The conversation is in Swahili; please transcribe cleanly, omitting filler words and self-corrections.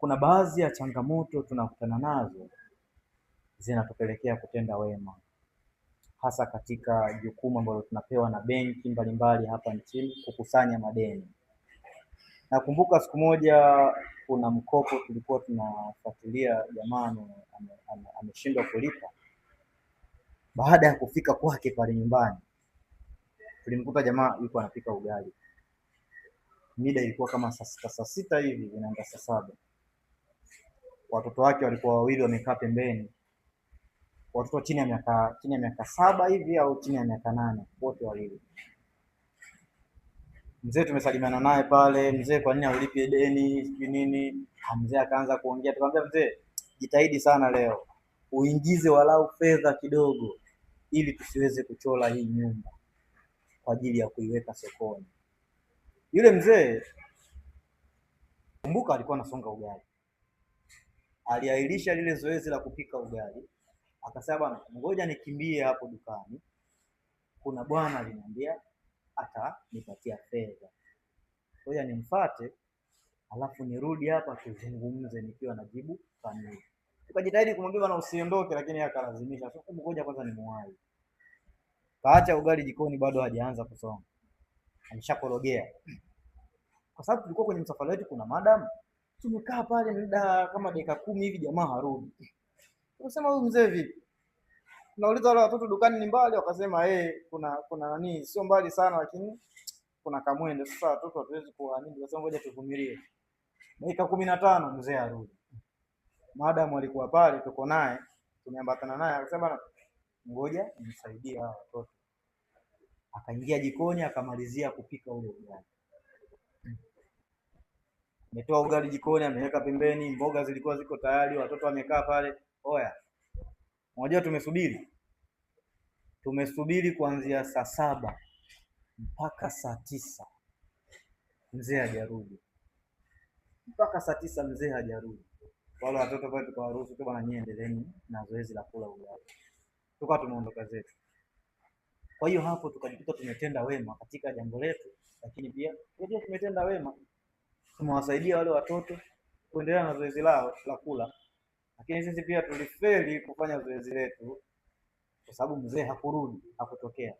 Kuna baadhi ya changamoto tunakutana nazo zinatupelekea kutenda wema, hasa katika jukumu ambalo tunapewa na benki mbalimbali hapa nchini, kukusanya madeni. Nakumbuka siku moja kuna mkopo tulikuwa tunafuatilia, jamaa ameshindwa kulipa. Baada ya kufika kwake pale nyumbani, tulimkuta jamaa yuko anapika ugali. Mida ilikuwa kama saa sita hivi inaenda saa saba. Watoto wake walikuwa wawili wamekaa pembeni, watoto chini ya miaka 7 hivi au chini ya miaka 8, wote wawili. Mzee tumesalimiana naye pale, mzee kwa nini haulipi deni sijui nini. Mzee akaanza kuongea, tukamwambia mzee, jitahidi sana leo uingize walau fedha kidogo ili tusiweze kuchola hii nyumba kwa ajili ya kuiweka sokoni. Yule mzee, kumbuka, alikuwa anasonga ugali, aliahirisha lile zoezi la kupika ugali, akasema bwana, ngoja nikimbie hapo dukani, kuna bwana aliniambia atanipatia fedha, ngoja nimfuate alafu nirudi hapa tuzungumze nikiwa najibu kamili. Tukajitahidi kumwambia bwana usiondoke, lakini akalazimisha, sasa ngoja kwanza nimuwahi. Kaacha ugali jikoni, bado hajaanza kusonga, ameshakorogea. Kwa sababu tulikuwa kwenye msafara wetu, kuna madam, tumekaa pale muda kama dakika 10 hivi, jamaa harudi. Tukasema huyu mzee vipi? Tunauliza wale watoto dukani ni mbali, wakasema kuna nani, sio mbali sana, lakini kuna kamwende. Sasa watoto hatuwezi kuamini, tukasema ngoja tuvumilie. Dakika 15 mzee arudi. Madam alikuwa pale, tuko naye, tumeambatana naye, akasema ngoja nimsaidie hao watoto. Akaingia jikoni akamalizia kupika ule ugali. Ametoa ugali jikoni, ameweka pembeni, mboga zilikuwa ziko tayari, watoto wamekaa pale. Oya, unajua tumesubiri kuanzia saa 7 mpaka saa 9 mzee hajarudi. Mpaka saa 9 mzee hajarudi. Wale watoto pale tukawaruhusu tu, bwana, niendeleeni na zoezi la kula ugali. Tukawa tumeondoka zetu. Kwa hiyo hapo tukajikuta tumetenda wema katika jambo letu, lakini pia tumetenda wema, tumewasaidia wale watoto kuendelea na zoezi lao la kula, lakini sisi pia tulifeli kufanya zoezi letu kwa sababu mzee hakurudi, hakutokea.